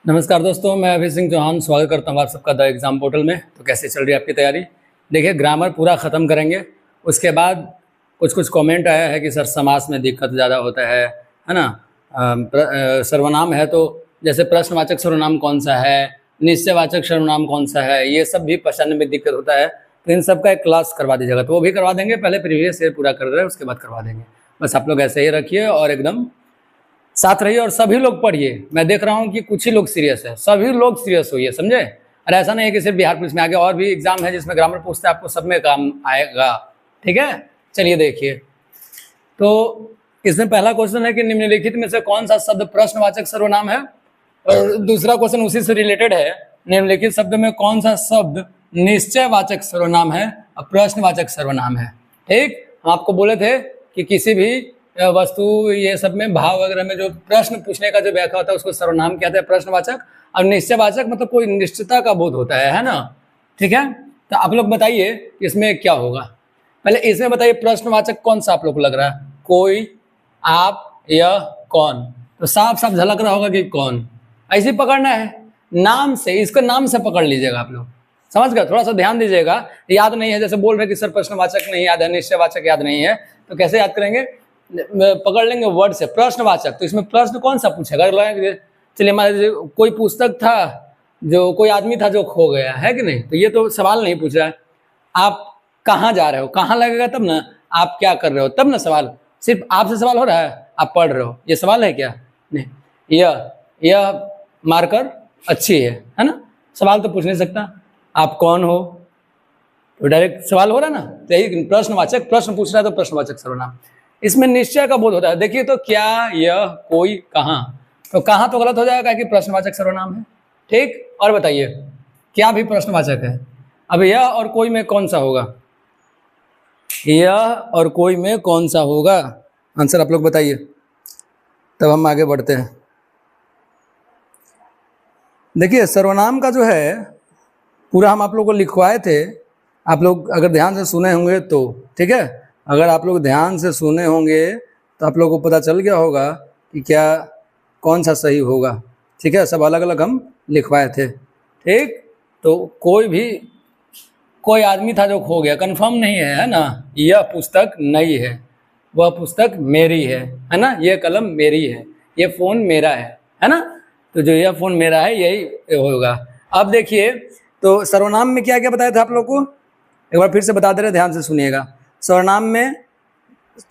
नमस्कार दोस्तों, मैं अभय सिंह चौहान स्वागत करता हूँ आप सबका द एग्ज़ाम पोर्टल में। तो कैसे चल रही है आपकी तैयारी? देखिए, ग्रामर पूरा ख़त्म करेंगे। उसके बाद कुछ कमेंट आया है कि सर समास में दिक्कत ज़्यादा होता है ना। सर्वनाम है तो जैसे प्रश्नवाचक सर्वनाम कौन सा है, निश्चयवाचक सर्वनाम कौन सा है, ये सब भी पहचानने में दिक्कत होता है। तो इन सब का एक क्लास करवा दीजिएगा, तो वो भी करवा देंगे। पहले प्रीवियस ईयर पूरा कर रहे हैं, उसके बाद करवा देंगे। बस आप लोग ऐसे ही रखिए और एकदम साथ रहिए और सभी लोग पढ़िए। मैं देख रहा हूँ कि कुछ ही लोग सीरियस है, सभी लोग सीरियस होइए, समझे। और ऐसा नहीं है कि सिर्फ बिहार पुलिस में, आगे और भी एग्जाम है जिसमें ग्रामर पूछते हैं, आपको सब में काम आएगा। ठीक है, चलिए देखिए। तो इसमें पहला क्वेश्चन है कि निम्नलिखित में से कौन सा शब्द प्रश्नवाचक सर्वनाम है, और दूसरा क्वेश्चन उसी से रिलेटेड है। निम्नलिखित शब्द में कौन सा शब्द निश्चयवाचक सर्वनाम है और प्रश्नवाचक सर्वनाम है। ठीक, हम आपको बोले थे कि किसी भी वस्तु ये सब में भाव वगैरह में जो प्रश्न पूछने का जो व्याख्या होता है उसको सर्वनाम कहते हैं, प्रश्नवाचक। और निश्चयवाचक मतलब कोई निश्चितता का बोध होता है ना। ठीक है, तो आप लोग बताइए इसमें क्या होगा। पहले इसमें बताइए प्रश्नवाचक कौन सा आप लोग को लग रहा है? कोई, आप, यह, कौन। तो साफ साफ झलक रहा होगा कि कौन। ऐसे पकड़ना है नाम से, इसको नाम से पकड़ लीजिएगा आप लोग। समझ गए? थोड़ा सा ध्यान दीजिएगा। याद नहीं है, जैसे बोल रहे कि सर प्रश्नवाचक नहीं याद है, निश्चयवाचक याद नहीं है, तो कैसे याद करेंगे? पकड़ लेंगे वर्ड से प्रश्नवाचक। तो इसमें प्रश्न कौन सा पूछेगा? चलिए हमारे कोई पुस्तक था, जो कोई आदमी था जो खो गया है कि नहीं, तो ये तो सवाल नहीं पूछ रहा है। आप कहाँ जा रहे हो, कहाँ लगेगा तब ना। आप क्या कर रहे हो तब ना सवाल। सिर्फ आपसे सवाल हो रहा है, आप पढ़ रहे हो, ये सवाल है क्या? नहीं। यह मार्कर अच्छी है ना, सवाल तो पूछ नहीं सकता। आप कौन हो, तो डायरेक्ट सवाल हो रहा है ना। तो यही प्रश्नवाचक, प्रश्न पूछ रहा है तो प्रश्नवाचक सर्वनाम। इसमें निश्चय का बोध होता है। देखिए, तो क्या, यह, कोई, कहाँ। तो कहाँ तो गलत हो जाएगा कि प्रश्नवाचक सर्वनाम है। ठीक, और बताइए क्या भी प्रश्नवाचक है। अब यह और कोई में कौन सा होगा? यह और कोई में कौन सा होगा? आंसर आप लोग बताइए, तब हम आगे बढ़ते हैं। देखिए, सर्वनाम का जो है पूरा हम आप लोग को लिखवाए थे। आप लोग अगर ध्यान से सुने होंगे तो ठीक है, अगर आप लोग ध्यान से सुने होंगे तो आप लोगों को पता चल गया होगा कि क्या कौन सा सही होगा। ठीक है, सब अलग अलग हम लिखवाए थे। ठीक, तो कोई आदमी था जो खो गया, कंफर्म नहीं है ना। यह पुस्तक नई है, वह पुस्तक मेरी है ना। यह कलम मेरी है, यह फ़ोन मेरा है ना। तो जो यह फ़ोन मेरा है यही होगा। अब देखिए, तो सर्वनाम में क्या क्या बताया था आप लोग को, एक बार फिर से बता दे रहे, ध्यान से सुनिएगा। सर्वनाम में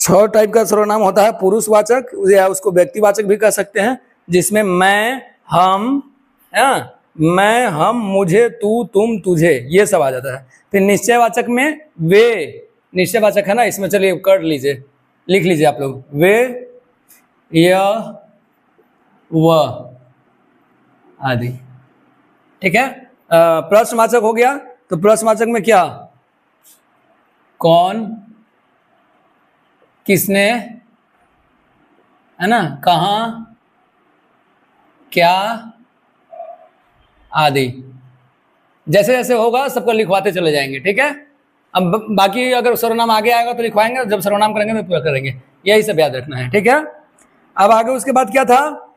6 टाइप का सर्वनाम होता है। पुरुषवाचक, या उसको व्यक्तिवाचक भी कह सकते हैं, जिसमें मैं, हम, मैं, हम, मुझे, तू, तुम, तुझे, ये सब आ जाता है। फिर निश्चयवाचक में वे, निश्चयवाचक है ना, इसमें चलिए कर लीजिए, लिख लीजिए आप लोग। वे, यह, वह आदि। ठीक है, प्रश्नवाचक हो गया। तो प्रश्नवाचक में क्या? कौन, किसने, है ना, कहाँ, क्या आदि। जैसे जैसे होगा सबको लिखवाते चले जाएंगे। ठीक है, अब बाकी अगर सर्वनाम आगे आएगा तो लिखवाएंगे, जब सर्वनाम करेंगे तो पूरा करेंगे। यही सब याद रखना है। ठीक है, अब आगे उसके बाद क्या था?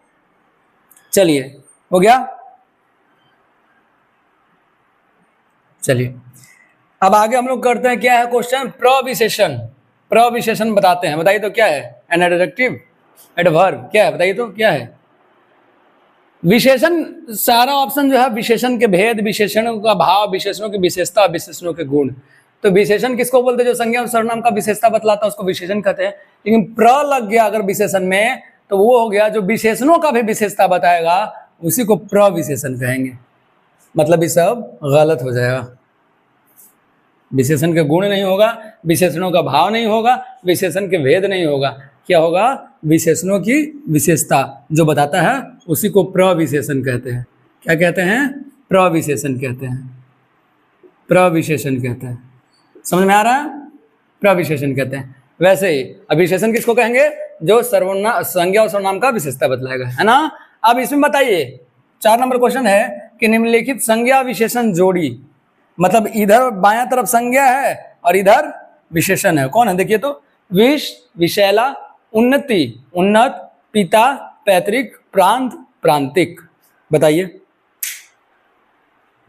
चलिए, हो गया। चलिए, अब आगे हम लोग करते हैं, क्या है क्वेश्चन? प्रविशेषण। प्रविशेषण बताते हैं, बताइए तो क्या है? एन एडजेक्टिव, एडवर्ब, क्या है बताइए तो क्या है? विशेषण। सारा ऑप्शन जो है विशेषण के भेद, विशेषणों का भाव, विशेषणों की विशेषता, विशेषणों के गुण। तो विशेषण किसको बोलते हैं? जो संज्ञा और सर्वनाम का विशेषता बतलाता है उसको विशेषण कहते हैं। लेकिन प्र लग गया अगर विशेषण में, तो वो हो गया जो विशेषणों का भी विशेषता बताएगा, उसी को प्रविशेषण कहेंगे। मतलब ये सब गलत हो जाएगा। विशेषण के गुण नहीं होगा, विशेषणों का भाव नहीं होगा, विशेषण के भेद नहीं होगा। क्या होगा? विशेषणों की विशेषता जो बताता है उसी को प्रविशेषण कहते हैं। क्या कहते हैं? प्रविशेषण कहते हैं, प्रविशेषण कहते हैं। समझ में आ रहा है? प्रविशेषण कहते हैं। वैसे ही अविशेषण किसको कहेंगे? जो सर्वनाम, संज्ञा और सर्वनाम का विशेषता बतलाएगा, है ना। अब इसमें बताइए, 4 नंबर क्वेश्चन है कि निम्नलिखित संज्ञा विशेषण जोड़ी। मतलब इधर बायां तरफ संज्ञा है और इधर विशेषण है। कौन है? देखिए तो, विष, विशैला, उन्नति, उन्नत, पिता, पैतृक, प्रांत, प्रांतिक। बताइए।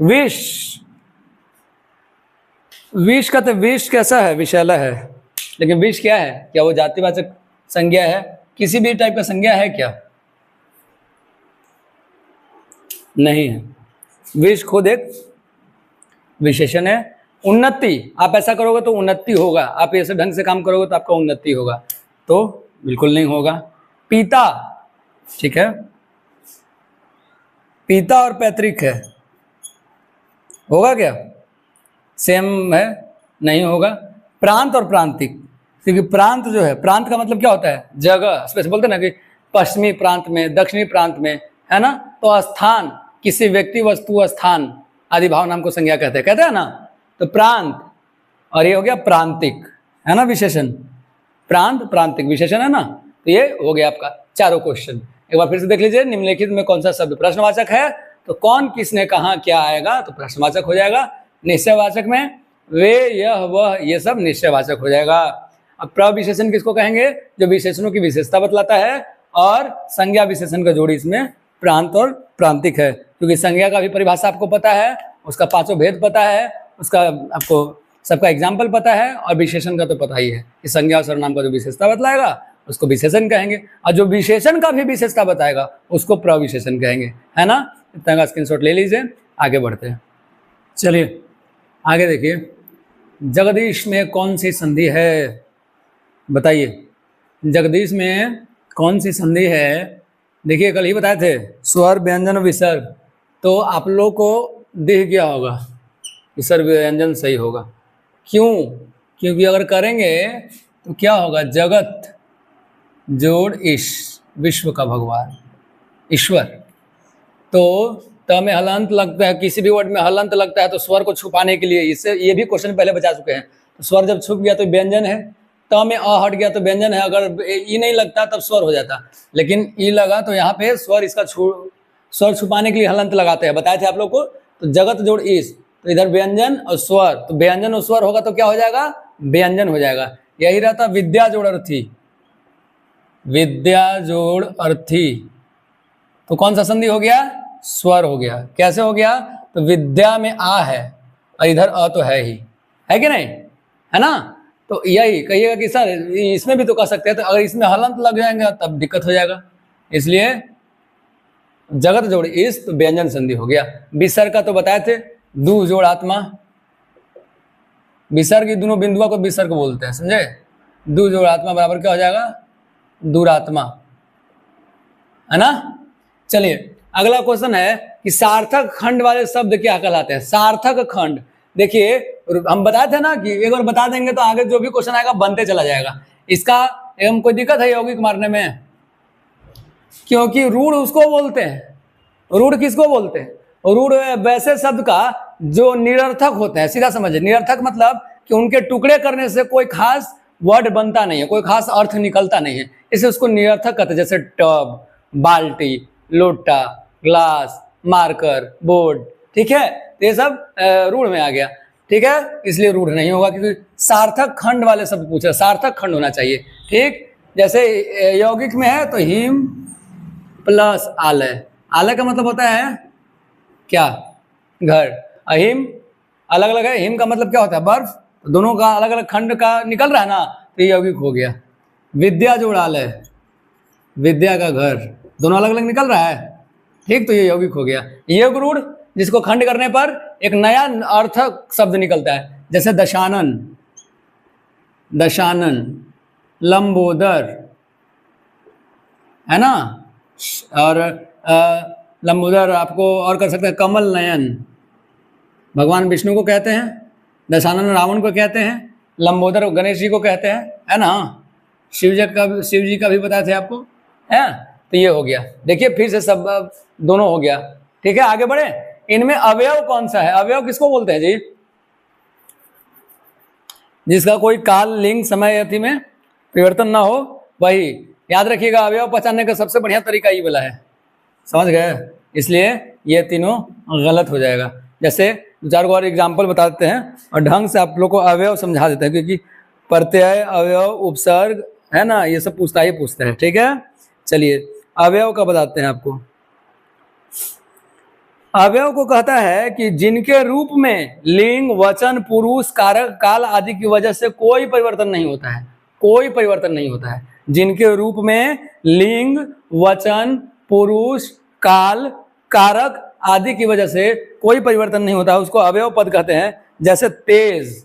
विष, विष का तो विष कैसा है, विषैला है, लेकिन विष क्या है? क्या वो जातिवाचक संज्ञा है? किसी भी टाइप का संज्ञा है क्या? नहीं है। विष खुद एक विशेषण है। उन्नति, आप ऐसा करोगे तो उन्नति होगा, आप ऐसे ढंग से काम करोगे तो आपका उन्नति होगा, तो बिल्कुल नहीं होगा। पिता, ठीक है, पिता और पैतृक है, होगा क्या? सेम है, नहीं होगा। प्रांत और प्रांतिक, क्योंकि प्रांत जो है, प्रांत का मतलब क्या होता है? जगह, स्पेशल बोलते हैं ना कि पश्चिमी प्रांत में, दक्षिणी प्रांत में, है ना, तो स्थान, किसी व्यक्ति, वस्तु, स्थान आदि भाव नाम को संज्ञा कहते हैं ना, तो प्रांत। और ये हो गया प्रांतिक, है ना, विशेषण। प्रांत प्रांतिक विशेषण है ना, तो ये हो गया आपका चारों क्वेश्चन। एक बार फिर से देख लीजिए, निम्नलिखित में कौन सा शब्द प्रश्नवाचक है? तो कौन, किसने, कहाँ, क्या आएगा, तो प्रश्नवाचक हो जाएगा। निश्चयवाचक में वे, यह, वह, ये सब निश्चयवाचक हो जाएगा। अब प्रविशेषण किसको कहेंगे? जो विशेषणों की विशेषता बतलाता है, और संज्ञा विशेषण का जोड़ी इसमें प्रांत और प्रांतिक है, क्योंकि संज्ञा का भी परिभाषा आपको पता है, उसका पांचों भेद पता है, उसका आपको सबका एग्जाम्पल पता है, और विशेषण का तो पता ही है कि संज्ञा और सर्वनाम का जो विशेषता बतलाएगा उसको विशेषण कहेंगे, और जो विशेषण का भी विशेषता बताएगा उसको प्रविशेषण कहेंगे, है ना। इतना का स्क्रीनशॉट ले लीजिए, आगे बढ़ते हैं। चलिए आगे देखिए, जगदीश में कौन सी संधि है? बताइए, जगदीश में कौन सी संधि है? देखिए कल ही बताए थे, स्वर, व्यंजन, विसर्ग, तो आप लोग को दिख गया होगा, विसर्ग व्यंजन सही होगा। क्यों? क्योंकि अगर करेंगे तो क्या होगा? जगत जोड़ ईश, विश्व का भगवान, ईश्वर। तो त में हलंत लगता है, किसी भी वर्ड में हलंत लगता है तो स्वर को छुपाने के लिए, इससे ये भी क्वेश्चन पहले बचा चुके हैं। तो स्वर जब छुप गया तो व्यंजन है, त में अ हट गया तो व्यंजन है, अगर ई नहीं लगता तब स्वर हो जाता, लेकिन ई लगा तो यहाँ पे स्वर, इसका स्वर छुपाने के लिए हलंत लगाते हैं, बताए थे आप लोग को। तो जगत जोड़ ईश, तो इधर व्यंजन और स्वर, तो व्यंजन और स्वर होगा तो क्या हो जाएगा? व्यंजन हो जाएगा। यही रहता विद्या जोड़ अर्थी, विद्या जोड़ अर्थी, तो कौन सा संधि हो गया? स्वर हो गया। कैसे हो गया? तो विद्या में आ है और इधर अ तो है ही, है कि नहीं, है ना। तो यही कहिएगा कि सर इसमें भी तो कह सकते हैं, तो अगर इसमें हलंत लग जाएंगे तब दिक्कत हो जाएगा, इसलिए जगत जोड़ इस, तो व्यंजन संधि हो गया। विसर्ग का तो बताए थे, दू जोड़ आत्मा, विसर्ग दोनों बिंदुओं को विसर्ग बोलते हैं, समझे। दू जोड़ आत्मा बराबर क्या हो जाएगा? दूरात्मा, है ना। चलिए अगला क्वेश्चन है कि सार्थक खंड वाले शब्द क्या कहलाते हैं? सार्थक खंड, देखिए हम बताए थे ना कि एक बार बता देंगे तो आगे जो भी क्वेश्चन आएगा बनते चला जाएगा। इसका एवं कोई दिक्कत है यौगिक मारने में? क्योंकि रूढ़ उसको बोलते हैं, रूढ़ किसको बोलते हैं? रूढ़ वैसे शब्द का जो निरर्थक होते हैं, सीधा समझिए, निरर्थक मतलब कि उनके टुकड़े करने से कोई खास वर्ड बनता नहीं है, कोई खास अर्थ निकलता नहीं है, इसलिए उसको निरर्थक कहते हैं। जैसे टब, बाल्टी, लोटा, ग्लास, मार्कर, बोर्ड, ठीक है, ये सब रूढ़ में आ गया, ठीक है, इसलिए रूढ़ नहीं होगा, क्योंकि सार्थक खंड वाले शब्द पूछे, सार्थक खंड होना चाहिए, ठीक। जैसे यौगिक में है तो हिम प्लस आलय, आलय का मतलब होता है क्या? घर। अहिम अलग अलग है, हिम का मतलब क्या होता है? बर्फ। तो दोनों का अलग अलग खंड का निकल रहा है ना, तो ये यौगिक हो गया। विद्या जोड़ आलय, विद्या का घर, दोनों अलग अलग निकल रहा है, ठीक, तो ये यौगिक हो गया। योग रूढ़, जिसको खंड करने पर एक नया अर्थक शब्द निकलता है, जैसे दशानन, दशानन, लंबोदर, है ना, और लंबोदर आपको और कर सकते हैं कमल नयन, भगवान विष्णु को कहते हैं, दशानन रावण को कहते हैं, लंबोदर गणेश जी को कहते हैं, है ना। शिव जी का भी बताए थे आपको, है। तो ये हो गया, देखिए फिर से सब दोनों हो गया, ठीक है। आगे बढ़े, इनमें अवयव कौन सा है? अवयव किसको बोलते हैं जी? जिसका कोई काल, लिंग, समय अति में परिवर्तन ना हो, वही याद रखिएगा। अवयव पहचानने का सबसे बढ़िया तरीका ये वाला है, समझ गए, इसलिए ये तीनों गलत हो जाएगा। जैसे दो चार को और एग्जाम्पल बता देते हैं और ढंग से आप लोग को अवयव समझा देते हैं, क्योंकि प्रत्यय, अवयव, उपसर्ग, है ना, ये सब पूछता है, ठीक है। चलिए अवयव का बताते हैं आपको। अवयव को कहता है कि जिनके रूप में लिंग, वचन, पुरुष, कारक, काल आदि की वजह से कोई परिवर्तन नहीं होता है। कोई परिवर्तन नहीं होता है। जिनके रूप में लिंग, वचन, पुरुष, काल, कारक आदि की वजह से कोई परिवर्तन नहीं होता है, उसको अवयव पद कहते हैं। जैसे तेज,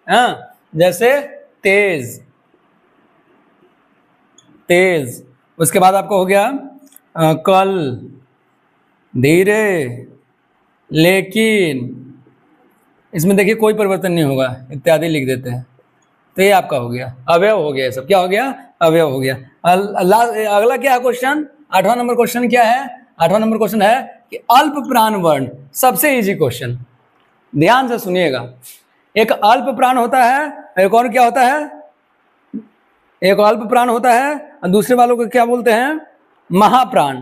हाँ, जैसे तेज, तेज। उसके बाद आपको हो गया कल, धीरे, लेकिन, इसमें देखिए कोई परिवर्तन नहीं होगा, इत्यादि लिख देते हैं। तो ये आपका हो गया, अवयव हो गया। ये सब क्या हो गया? अवयव हो गया। अगला क्या है क्वेश्चन? 8वां नंबर क्वेश्चन क्या है? 8वां नंबर क्वेश्चन है कि अल्प प्राण वर्ण। सबसे इजी क्वेश्चन, ध्यान से सुनिएगा। एक अल्प प्राण होता है, एक और क्या होता है? एक अल्प प्राण होता है और दूसरे वालों को क्या बोलते हैं? महाप्राण।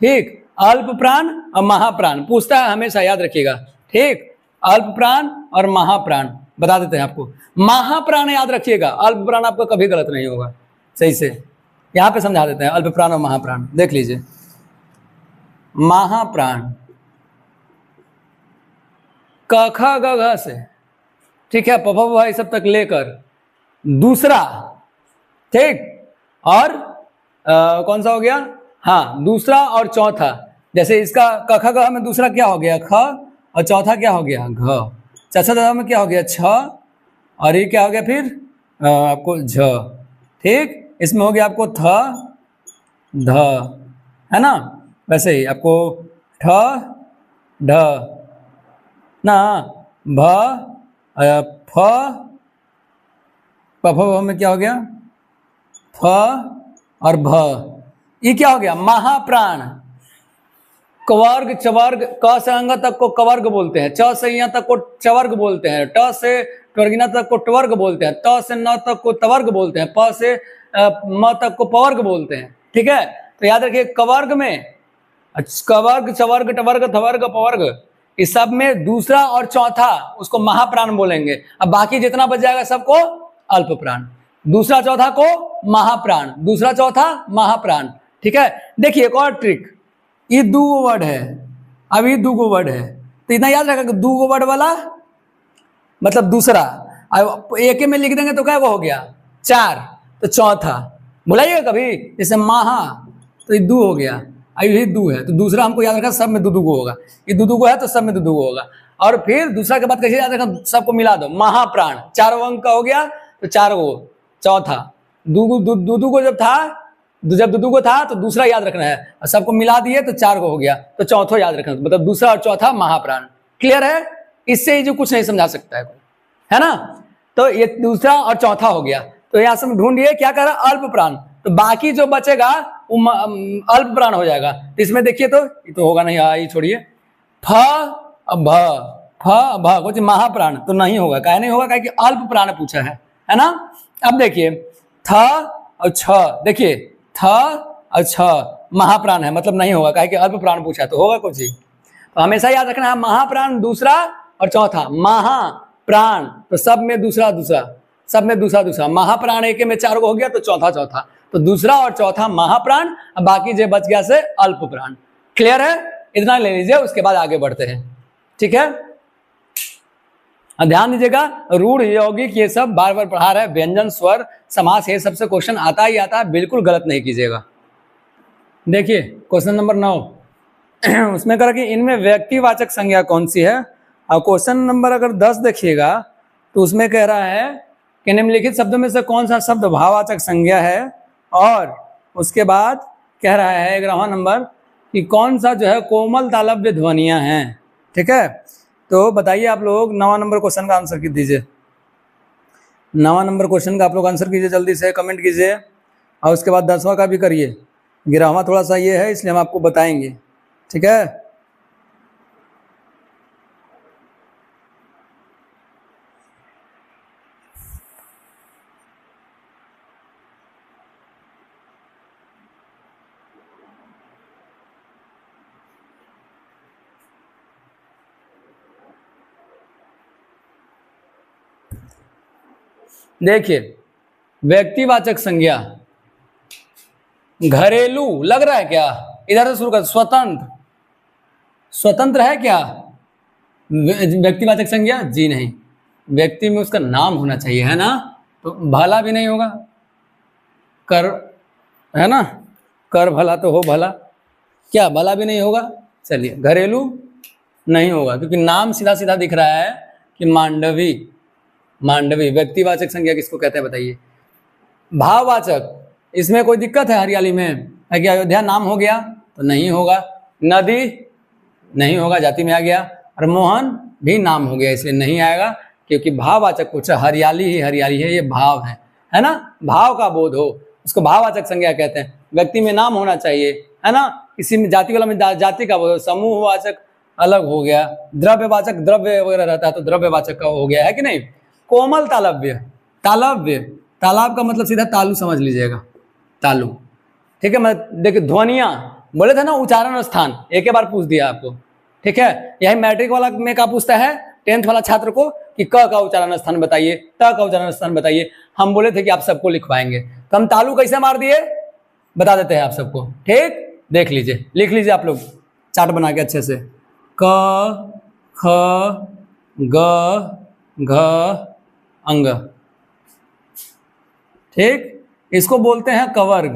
ठीक, अल्प प्राण और महाप्राण पूछता है हमेशा, याद रखिएगा। ठीक, अल्प प्राण और महाप्राण बता देते हैं आपको। महाप्राण याद रखिएगा, अल्प प्राण आपको कभी गलत नहीं होगा। सही से यहां पे समझा देते हैं अल्प प्राण और महाप्राण। देख लीजिए, महाप्राण क ख ग घ से, ठीक है, प फ ब सब तक लेकर दूसरा, ठीक, और कौन सा हो गया? हाँ, दूसरा और चौथा। जैसे इसका क ख ग में दूसरा क्या हो गया? ख, और चौथा क्या हो गया? घ। चौथा में क्या हो गया? छ, और ये क्या हो गया फिर? आपको झ। ठीक, इसमें हो गया आपको थ, ध, है ना? वैसे ही आपको ठ, ढ ना, भ, फ, प फ ब में क्या हो गया? फ और भ। ये क्या हो गया? महाप्राण। कवर्ग, चवर्ग, क से अंग तक को कवर्ग बोलते हैं, च से यहाँ तक को चवर्ग बोलते हैं, ट से ट्वर्गिना तक को टवर्ग बोलते हैं, त से न तक को तवर्ग बोलते हैं, प से म तक को पवर्ग बोलते हैं। ठीक है, तो याद रखिए कवर्ग में कवर्ग, चवर्ग, टवर्ग, थवर्ग, पवर्ग, इस सब में दूसरा और चौथा उसको महाप्राण बोलेंगे। अब बाकी जितना बच जाएगा सबको अल्प प्राण। दूसरा चौथा को महाप्राण, दूसरा चौथा महाप्राण। ठीक है, देखिए एक और ट्रिक, ये दो वर्ड है, अब ये दो वर्ड है, तो इतना याद रखा कि दो वर्ड वाला मतलब दूसरा, अब एक में लिख देंगे तो क्या वो हो गया? चार, तो चौथा बुलाइएगा कभी, जैसे महा, तो ये दो हो गया, ये दो है, तो दूसरा हमको याद रखा सब में दो को होगा, ये दो को है तो सब में दो होगा। और फिर दूसरा के बाद कैसे याद रखा? सबको मिला दो, महाप्राण, चारों अंक का हो गया तो चार गो, चौथा दू को जब था, जब दू को था तो दूसरा याद रखना है, और सबको मिला दिए तो चार को हो गया, तो चौथा याद रखना, मतलब दूसरा और चौथा महाप्राण। क्लियर है? इससे ही जो कुछ नहीं समझा सकता है कोई, है ना? तो ये दूसरा और चौथा हो गया, तो यहां से ढूंढिए क्या कर रहा? अल्प प्राण, तो बाकी जो बचेगा वो अल्प प्राण हो जाएगा। तो इसमें देखिए तो ये तो होगा नहीं, ये छोड़िए, फ भ, फ भ कुछ महाप्राण तो नहीं होगा, काहे नहीं होगा? कि अल्प प्राण पूछा है ना? अब देखिए थ और छ, देखिए थ और छ महाप्राण है, मतलब नहीं होगा, काहे कि अल्प प्राण पूछा, तो होगा कुछ ही। तो हमेशा याद रखना है महाप्राण दूसरा और चौथा, महाप्राण तो सब में दूसरा दूसरा, सब में दूसरा दूसरा, महाप्राण एक में चार को हो गया तो चौथा चौथा, तो दूसरा और चौथा महाप्राण, अब बाकी जो बच गया से अल्प प्राण। क्लियर है? इतना ले लीजिए, उसके बाद आगे बढ़ते हैं। ठीक है, ध्यान दीजिएगा, रूढ़, यौगिक ये सब बार बार पढ़ा रहे हैं, व्यंजन, स्वर, समास, ये सबसे क्वेश्चन आता ही आता है, बिल्कुल गलत नहीं कीजिएगा। देखिए क्वेश्चन नंबर 9, उसमें कहा कि इनमें व्यक्तिवाचक संज्ञा कौन सी है, और क्वेश्चन नंबर अगर 10 देखिएगा तो उसमें कह रहा है कि निम्नलिखित शब्दों में से कौन सा शब्द भाववाचक संज्ञा है, और उसके बाद कह रहा है 11वां नंबर कि कौन सा जो है कोमल तालव्य ध्वनियां हैं। ठीक है, तो बताइए आप लोग 9वां नंबर क्वेश्चन का आंसर दीजिए, 9वां नंबर क्वेश्चन का आप लोग आंसर कीजिए, जल्दी से कमेंट कीजिए, और उसके बाद 10वां का भी करिए। 11वां थोड़ा सा ये है इसलिए हम आपको बताएंगे। ठीक है, देखिए व्यक्तिवाचक संज्ञा, घरेलू लग रहा है क्या? इधर से शुरू कर, स्वतंत्र, स्वतंत्र है क्या व्यक्तिवाचक संज्ञा? जी नहीं, व्यक्ति में उसका नाम होना चाहिए, है ना? तो भला भी नहीं होगा, कर, है ना? कर भला तो हो भला, क्या भला भी नहीं होगा? चलिए, घरेलू नहीं होगा क्योंकि नाम सीधा सीधा दिख रहा है कि मांडवी। मांडवी व्यक्तिवाचक संज्ञा किसको कहते हैं बताइए? भाववाचक, इसमें कोई दिक्कत है? हरियाली में है कि अयोध्या नाम हो गया तो नहीं होगा, नदी नहीं होगा, जाति में आ गया, और मोहन भी नाम हो गया इसलिए नहीं आएगा, क्योंकि भाववाचक कुछ हरियाली ही हरियाली है, ये भाव है ना? भाव का बोध हो उसको भाववाचक संज्ञा कहते हैं। व्यक्ति में नाम होना चाहिए, है ना? किसी में जाति वाला में जाति का बोध, समूहवाचक अलग हो गया, द्रव्यवाचक द्रव्य वगैरह रहता है तो द्रव्यवाचक का हो गया, है कि नहीं? कोमल तालव्य, तालव्य, तालाब का मतलब सीधा तालु समझ लीजिएगा, तालु, ठीक है? मैं देखिए ध्वनिया बोले थे ना, उच्चारण स्थान, एक ही बार पूछ दिया आपको, ठीक है? यही मैट्रिक वाला में का पूछता है 10th वाला छात्र को कि क का उच्चारण स्थान बताइए, त का उच्चारण स्थान बताइए। हम बोले थे कि आप सबको लिखवाएंगे, तो हम तालु कैसे मार दिए बता देते हैं आप सबको, ठीक? देख लीजिए, लिख लीजिए आप लोग चार्ट बना के अच्छे से। क ख ग घ अंग, ठीक? इसको बोलते हैं कवर्ग।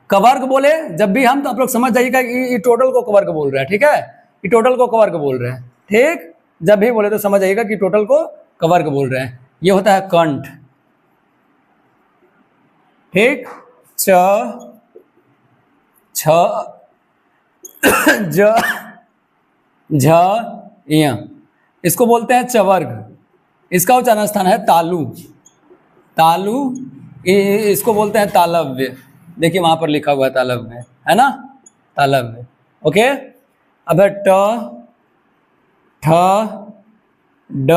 कवर्ग बोले जब भी हम, तो आप लोग समझ जाइएगा कि ये टोटल को कवर्ग बोल रहा है, ठीक है? ये टोटल को कवर्ग बोल रहे हैं, ठीक? जब भी बोले तो समझ जाइएगा कि टोटल को कवर्ग बोल रहे हैं। ये होता है कंठ, ठीक? च छ ज झ य, इसको बोलते हैं चवर्ग। इसका उच्चारण स्थान है तालु, तालु। इसको बोलते हैं तालव्य, देखिए वहां पर लिखा हुआ है तालव्य, है ना? तालव्य, ओके? अब है ट ठ ड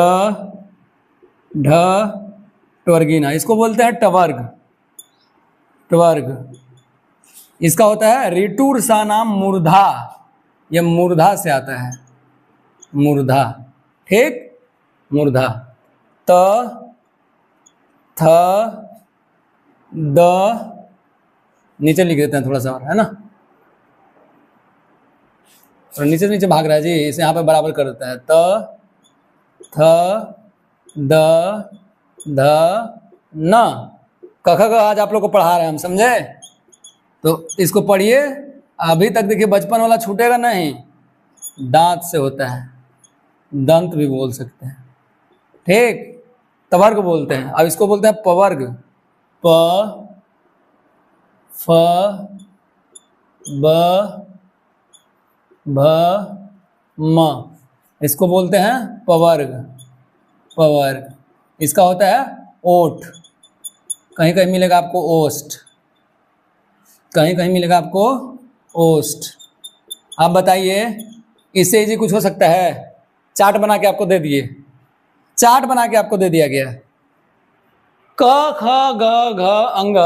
ढ टवर्गीना, इसको बोलते हैं टवर्ग, टवर्ग। इसका होता है ऋटुर सा नाम मूर्धा, यह मूर्धा से आता है, मूर्धा, ठीक? मूर्धा। त थ द, नीचे लिख देते हैं थोड़ा सा और, है ना? और नीचे नीचे भाग रहा है जी, इसे यहाँ पे बराबर कर देते हैं। त थ द ध न, क ख ग आज आप लोग को पढ़ा रहे हैं हम, समझे? तो इसको पढ़िए, अभी तक देखिए बचपन वाला छूटेगा नहीं। दांत से होता है, दंत भी बोल सकते हैं, ठीक? तवर्ग बोलते हैं। अब इसको बोलते हैं पवर्ग, प फ ब भ म, इसको बोलते हैं पवर्ग, पवर्ग। इसका होता है ओठ, कहीं कहीं मिलेगा आपको ओष्ठ, कहीं कहीं मिलेगा आपको ओष्ठ। आप बताइए इससे इजी कुछ हो सकता है? चार्ट बना के आपको दे दिए, चार्ट बना के आपको दे दिया गया, क ख ग घ अंग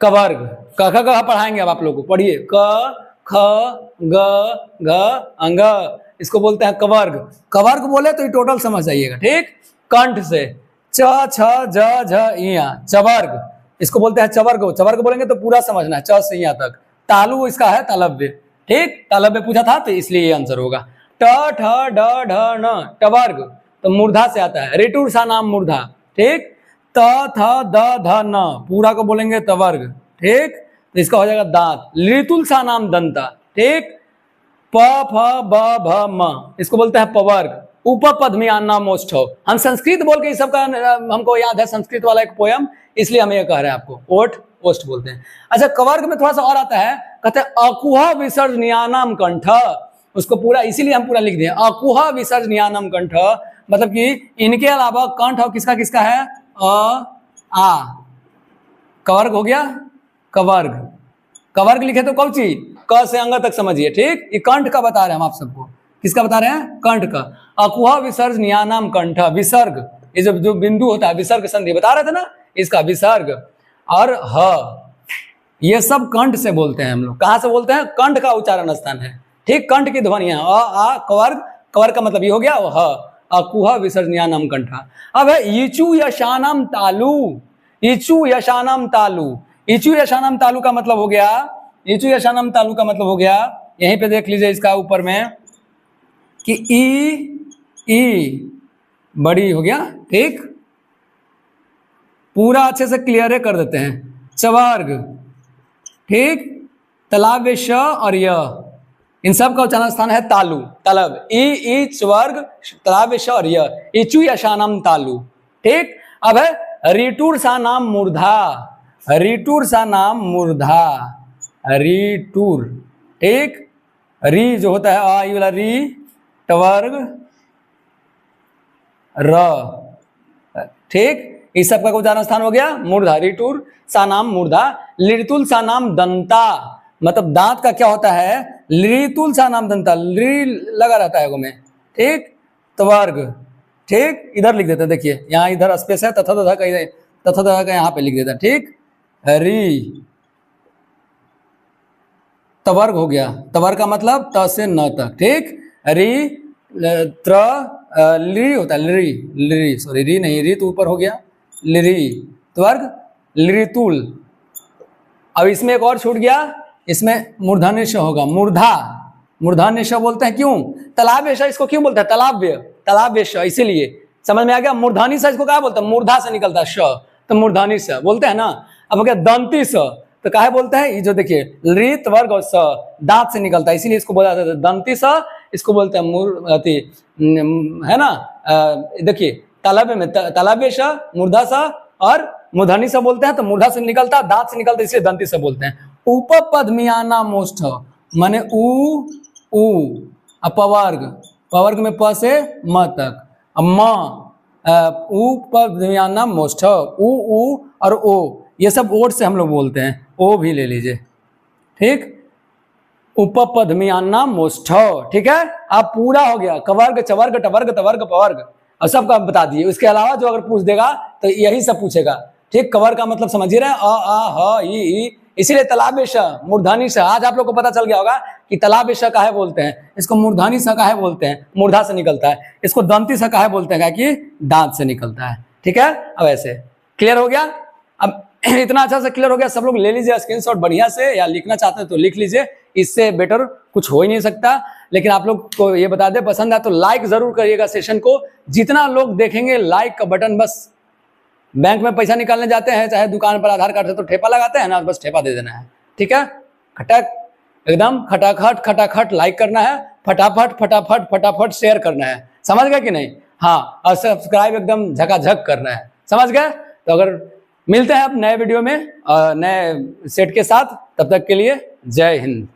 कवर्ग। क ख ग पढ़ाएंगे अब आप लोगों को, पढ़िए। क ख ग घ अंग, इसको बोलते हैं कवर्ग। कवर्ग बोले तो ये टोटल समझ जाइएगा, ठीक? कंठ से च छ ज झ इया, चवर्ग, इसको बोलते हैं चवर्ग। चवर्ग बोलेंगे तो पूरा समझना है, च से यहाँ तक। तालु इसका है तालव्य, ठीक? तालव्य पूछा था तो इसलिए ये आंसर होगा। ट ठ ड ढ न, टवर्ग, तो मूर्धा से आता है, ऋटुर सा नाम मूर्धा, ठीक? त थ द ध न, पूरा को बोलेंगे तवर्ग, ठीक? तो इसका हो जाएगा दांत। ऋतुल सा नाम दंता, ठीक? प फ ब भ म, इसको बोलते हैं पवर्ग। उपपद्मयान्ना मोष्ठो, हम संस्कृत बोल के इस सब का हमको याद है, संस्कृत वाला एक पोयम, इसलिए हम ये कह रहे हैं आपको, ओठ ओष्ठ बोलते हैं। अच्छा, कवर्ग में थोड़ा सा और आता है, कहते हैं अकुह विसर्जनीयानाम कंठ, उसको पूरा इसीलिए हम पूरा लिख दिए, अकुह विसर्जनीयानाम कंठ, मतलब कि इनके अलावा कंठ और किसका किसका है? आ, कवर्ग हो गया, कवर्ग। कवर्ग लिखे तो कौन चीज? क से अंग तक समझिए, ठीक? ये कंठ का बता रहे हैं हम आप सबको, किसका बता रहे हैं? कंठ का। अकुह विसर्जनीयानाम कंठ, विसर्ग, ये जो बिंदु होता है विसर्ग संधि बता रहे थे ना, इसका विसर्ग और ह, ये सब कंठ से बोलते हैं हम लोग। कहां से बोलते हैं? कंठ का उच्चारण स्थान है, ठीक? कंठ की ध्वनियां अ आ कवर्ग, कवर्ग का मतलब ये हो गया ह, अकुह विसर्जनीयानाम कंठ। अब है इचु यशानाम तालु, इचु यशानाम तालु, इचु यशानाम तालु का मतलब हो गया, इचु यशानाम तालु का मतलब हो गया यहीं पे देख लीजिए इसका ऊपर में कि ई बड़ी हो गया, ठीक, पूरा अच्छे से क्लियर कर देते हैं। चवर्ग, ठीक, तालाब श और य, इन सब का उच्चारण स्थान है तालु, तलब, ई चवर्ग तालाब श और य, इचु यशानम तालु, ठीक। अब है रिटूर सा नाम मूर्धा, रिटूर सा नाम मूर्धा, रिटूर, ठीक, री जो होता है आई वाला री, टवर्ग र, ठीक, इस सब का उच्चारण स्थान हो गया मूर्धा, रिटूर सा नाम मूर्धा, लिरितुल सा नाम दंता, मतलब दांत का क्या होता है, लिरितुल सा नाम दंता, ली लगा रहता है में, ठीक, त्वर्ग, ठीक, इधर लिख देते हैं, देखिए यहाँ इधर स्पेस है, तथा तथा का यहाँ पे लिख देता है, ठीक, री, तवर्ग हो गया, तवर्ग का मतलब त से न तक, ठीक, री, त्र, ली होता है, लिरी, लिरी, सॉरी री नहीं, री तो ऊपर हो गया, लिरी, त्वर्ग, लिरितुल। अब इसमें एक और छूट गया, इसमें मूर्धन्य श होगा, मूर्धा, मूर्धन्य श बोलते हैं, क्यों, तालाब श इसको क्यों बोलते हैं, तालाब्य, तालाब श, इसीलिए समझ में आ गया। मूर्धनी स इसको क्या बोलते हैं, मूर्धा से निकलता है श, तो मूर्धनी स बोलते हैं ना। अब हो गया दंती स, तो काहे बोलते हैं, ये जो देखिए री, त्वर्ग और स दांत से निकलता है, इसीलिए इसको बोला जाता है दंती स, इसको बोलते हैं है ना। देखिए तालाब में तालाब्य श, मूर्धा स और मूर्धनी स बोलते हैं, तो मूर्धा से निकलता दांत से निकलता, इसलिए दंती स बोलते हैं। उपपद्मियाना मोष्ठ माने उ, अपवर्ग, पवर्ग में प से म तक, म, उपपद्मियाना मोष्ठ, उ और ओ, ये सब ओट से हम लोग बोलते हैं, ओ भी ले लीजिए, ठीक, उपपद्मियाना मोष्ठ, ठीक है। अब पूरा हो गया, कवर्ग, चवर्ग, टवर्ग, तवर्ग, पवर्ग, और सबका बता दिए। उसके अलावा जो अगर पूछ देगा तो यही सब पूछेगा, ठीक। कवर का मतलब समझिए रहे, अ, आ, ह, ई, इसीलिए तालाब श, मूर्धनी स, आज आप लोग को पता चल गया होगा कि तालाब श काहे बोलते हैं, इसको मूर्धनी स काहे बोलते हैं, मूर्धा से निकलता है, इसको दंती स काहे बोलते हैं, कि दांत से निकलता है, ठीक है। अब ऐसे क्लियर हो गया। अब इतना अच्छा से क्लियर हो गया, सब लोग ले लीजिए स्क्रीनशॉट बढ़िया से, या लिखना चाहते हैं तो लिख लीजिए, इससे बेटर कुछ हो ही नहीं सकता। लेकिन आप लोग को ये बता दे, पसंद आए तो लाइक जरूर करिएगा सेशन को, जितना लोग देखेंगे लाइक का बटन, बस बैंक में पैसा निकालने जाते हैं, चाहे दुकान पर आधार कार्ड से तो ठेपा लगाते हैं ना, बस ठेपा दे देना है, ठीक है। खटक एकदम खटाखट खटाखट लाइक करना है, फटाफट फटाफट फटाफट शेयर करना है, समझ गए कि नहीं, हाँ, और सब्सक्राइब एकदम झकाझक करना है, समझ गए। तो अगर मिलते हैं अब नए वीडियो में नए सेट के साथ, तब तक के लिए जय हिंद।